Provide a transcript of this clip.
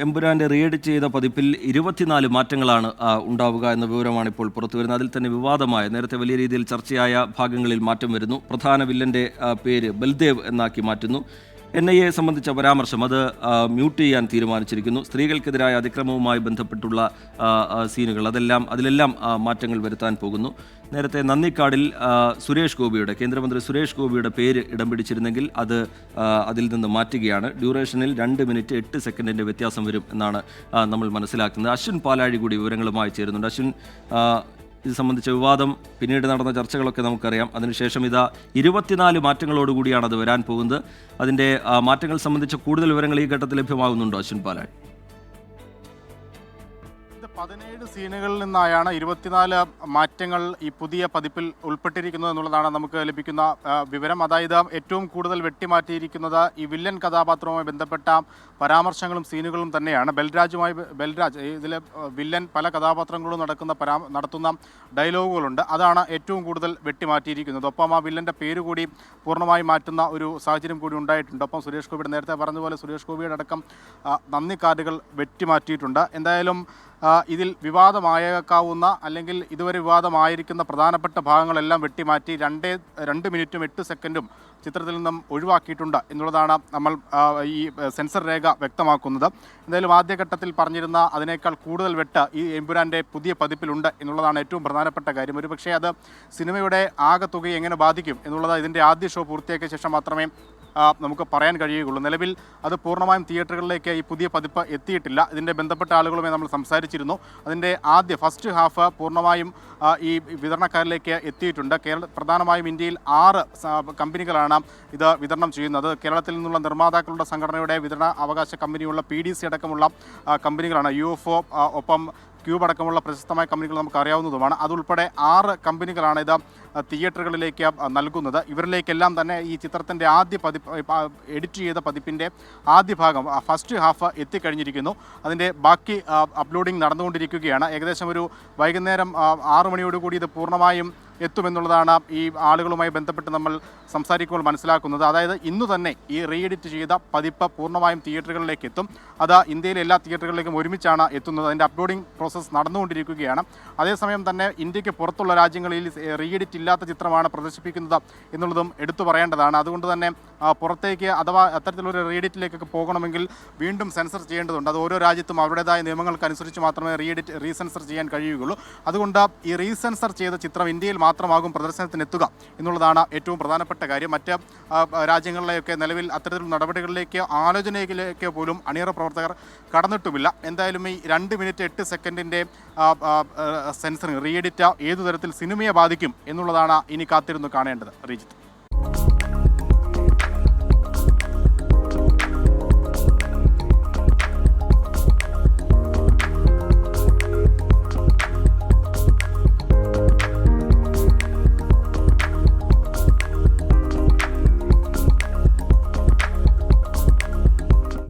എമ്പുരാന്റെ re-edit ചെയ്ത പതിപ്പിൽ 24 മാറ്റങ്ങളാണ് ഉണ്ടാവുക എന്ന വിവരമാണ് ഇപ്പോൾ പുറത്തുവരുന്നത്. അതിൽ തന്നെ വിവാദമായ നേരത്തെ വലിയ രീതിയിൽ ചർച്ചയായ ഭാഗങ്ങളിൽ മാറ്റം വരുന്നു. പ്രധാന വില്ലന്റെ പേര് ബൽദേവ് എന്നാക്കി മാറ്റുന്നു. NIA സംബന്ധിച്ച പരാമർശം അത് മ്യൂട്ട് ചെയ്യാൻ തീരുമാനിച്ചിരിക്കുന്നു. സ്ത്രീകൾക്കെതിരായ അതിക്രമവുമായി ബന്ധപ്പെട്ടുള്ള സീനുകൾ അതിലെല്ലാം മാറ്റങ്ങൾ വരുത്താൻ പോകുന്നു. നേരത്തെ നന്ദിക്കാടിൽ കേന്ദ്രമന്ത്രി സുരേഷ് ഗോപിയുടെ പേര് ഇടം പിടിച്ചിരുന്നെങ്കിൽ അതിൽ നിന്ന് മാറ്റുകയാണ്. ഡ്യൂറേഷനിൽ 2 മിനിറ്റ് 8 സെക്കൻഡിൻ്റെ വ്യത്യാസം വരും എന്നാണ് നമ്മൾ മനസ്സിലാക്കുന്നത്. അശ്വിൻ പാലാഴി കൂടി വിവരങ്ങളുമായി ചേരുന്നുണ്ട്. അശ്വിൻ, ഇത് സംബന്ധിച്ച വിവാദം, പിന്നീട് നടന്ന ചർച്ചകളൊക്കെ നമുക്കറിയാം. അതിനുശേഷം 24 മാറ്റങ്ങളോടുകൂടിയാണ് അത് വരാൻ പോകുന്നത്. അതിൻ്റെ മാറ്റങ്ങൾ സംബന്ധിച്ച കൂടുതൽ വിവരങ്ങൾ ഈ ഘട്ടത്തിൽ ലഭ്യമാകുന്നുണ്ടോ അശ്വിൻ പാലാഴി? 17 സീനുകളിൽ നിന്നായാണ് 24 മാറ്റങ്ങൾ ഈ പുതിയ പതിപ്പിൽ ഉൾപ്പെട്ടിരിക്കുന്നത് എന്നുള്ളതാണ് നമുക്ക് ലഭിക്കുന്ന വിവരം. അതായത് ഏറ്റവും കൂടുതൽ വെട്ടിമാറ്റിയിരിക്കുന്നത് ഈ വില്ലൻ കഥാപാത്രവുമായി ബന്ധപ്പെട്ട പരാമർശങ്ങളും സീനുകളും തന്നെയാണ്. ബൽരാജ് ഇതിലെ വില്ലൻ പല കഥാപാത്രങ്ങളും നടത്തുന്ന ഡയലോഗുകളുണ്ട്. അതാണ് ഏറ്റവും കൂടുതൽ വെട്ടിമാറ്റിയിരിക്കുന്നത്. ഒപ്പം ആ വില്ലൻ്റെ പേര് കൂടി പൂർണ്ണമായി മാറ്റുന്ന ഒരു സാഹചര്യം കൂടി ഉണ്ടായിട്ടുണ്ട്. ഒപ്പം സുരേഷ് ഗോപിയുടെ, നേരത്തെ പറഞ്ഞതുപോലെ സുരേഷ് ഗോപിയുടെ അടക്കം നന്ദി കാർഡുകൾ വെട്ടിമാറ്റിയിട്ടുണ്ട്. എന്തായാലും ഇതിൽ വിവാദമായേക്കാവുന്ന അല്ലെങ്കിൽ ഇതുവരെ വിവാദമായിരിക്കുന്ന പ്രധാനപ്പെട്ട ഭാഗങ്ങളെല്ലാം വെട്ടിമാറ്റി 2 മിനിറ്റും 8 സെക്കൻഡും ചിത്രത്തിൽ നിന്നും ഒഴിവാക്കിയിട്ടുണ്ട് എന്നുള്ളതാണ് നമ്മൾ ഈ സെൻസർ രേഖ വ്യക്തമാക്കുന്നത്. എന്തായാലും ആദ്യഘട്ടത്തിൽ പറഞ്ഞിരുന്ന അതിനേക്കാൾ കൂടുതൽ വെട്ട് ഈ എമ്പുരാൻ്റെ പുതിയ പതിപ്പിലുണ്ട് എന്നുള്ളതാണ് ഏറ്റവും പ്രധാനപ്പെട്ട കാര്യം. ഒരുപക്ഷേ അത് സിനിമയുടെ ആകെ തുകയെ എങ്ങനെ ബാധിക്കും എന്നുള്ളത് ഇതിൻ്റെ ആദ്യ ഷോ പൂർത്തിയാക്കിയ ശേഷം മാത്രമേ നമുക്ക് പറയാൻ കഴിയുകയുള്ളൂ. നിലവിൽ അത് പൂർണ്ണമായും തിയേറ്ററുകളിലേക്ക് ഈ പുതിയ പതിപ്പ് എത്തിയിട്ടില്ല. ഇതിൻ്റെ ബന്ധപ്പെട്ട ആളുകളുമായി നമ്മൾ സംസാരിച്ചിരുന്നു. അതിൻ്റെ ഫസ്റ്റ് ഹാഫ് പൂർണ്ണമായും ഈ വിതരണക്കാരിലേക്ക് എത്തിയിട്ടുണ്ട്. പ്രധാനമായും ഇന്ത്യയിൽ 6 കമ്പനികളാണ് ഇത് വിതരണം ചെയ്യുന്നത്. കേരളത്തിൽ നിന്നുള്ള നിർമ്മാതാക്കളുടെ സംഘടനയുടെ വിതരണ അവകാശ കമ്പനിയുള്ള PDC അടക്കമുള്ള കമ്പനികളാണ്. UFO, ഒപ്പം ക്യൂബ് അടക്കമുള്ള പ്രശസ്തമായ കമ്പനികൾ നമുക്ക് അറിയാവുന്നതുമാണ്. അതുൾപ്പെടെ 6 കമ്പനികളാണ് ഇത് തിയേറ്ററുകളിലേക്ക് നൽകുന്നത്. ഇവരിലേക്കെല്ലാം തന്നെ ഈ ചിത്രത്തിൻ്റെ ആദ്യ എഡിറ്റ് ചെയ്ത പതിപ്പിൻ്റെ ആദ്യ ഭാഗം ഫസ്റ്റ് ഹാഫ് എത്തിക്കഴിഞ്ഞിരിക്കുന്നു. അതിൻ്റെ ബാക്കി അപ്ലോഡിംഗ് നടന്നുകൊണ്ടിരിക്കുകയാണ്. ഏകദേശം ഒരു വൈകുന്നേരം 6 മണിയോടുകൂടി ഇത് പൂർണ്ണമായും എത്തുമെന്നുള്ളതാണ് ഈ ആളുകളുമായി ബന്ധപ്പെട്ട് നമ്മൾ സംസാരിക്കുമ്പോൾ മനസ്സിലാക്കുന്നത്. അതായത് ഇന്നു തന്നെ ഈ റീഎഡിറ്റ് ചെയ്ത പതിപ്പ് പൂർണ്ണമായും തിയേറ്ററുകളിലേക്ക് എത്തും. അത് ഇന്ത്യയിലെ എല്ലാ തിയേറ്ററുകളിലേക്കും ഒരുമിച്ചാണ് എത്തുന്നത്. അതിൻ്റെ അപ്ലോഡിംഗ് പ്രോസസ്സ് നടന്നുകൊണ്ടിരിക്കുകയാണ്. അതേസമയം തന്നെ ഇന്ത്യക്ക് പുറത്തുള്ള രാജ്യങ്ങളിൽ റീഎഡിറ്റ് ഇല്ലാത്ത ചിത്രമാണ് പ്രദർശിപ്പിക്കുന്നത് എന്നുള്ളതും എടുത്തു പറയേണ്ടതാണ്. അതുകൊണ്ട് തന്നെ പുറത്തേക്ക് അഥവാ അത്തരത്തിലൊരു റീഎഡിറ്റിലേക്കൊക്കെ പോകണമെങ്കിൽ വീണ്ടും സെൻസർ ചെയ്യേണ്ടതുണ്ട്. അത് ഓരോ രാജ്യത്തും അവരുടേതായ നിയമങ്ങൾക്കനുസരിച്ച് മാത്രമേ റീസെൻസർ ചെയ്യാൻ കഴിയുകയുള്ളൂ. അതുകൊണ്ട് ഈ റീസെൻസർ ചെയ്ത ചിത്രം ഇന്ത്യയിൽ മാത്രമാകും പ്രദർശനത്തിനെത്തുക എന്നുള്ളതാണ് ഏറ്റവും പ്രധാനപ്പെട്ട കാര്യം. മറ്റ് രാജ്യങ്ങളിലെയൊക്കെ നിലവിൽ അത്തരത്തിലുള്ള നടപടികളിലേക്ക് ആലോചനയിലേക്ക് പോലും അണിയറ പ്രവർത്തകർ കടന്നിട്ടുമില്ല. എന്തായാലും ഈ 2 മിനിറ്റ് 8 സെക്കൻഡിൻ്റെ സെൻസറിങ് റീഎഡിറ്റ് ഏതു തരത്തിൽ സിനിമയെ ബാധിക്കും എന്നുള്ളതാണ് ഇനി കാത്തിരുന്ന് കാണേണ്ടത്. റീജിത്ത്.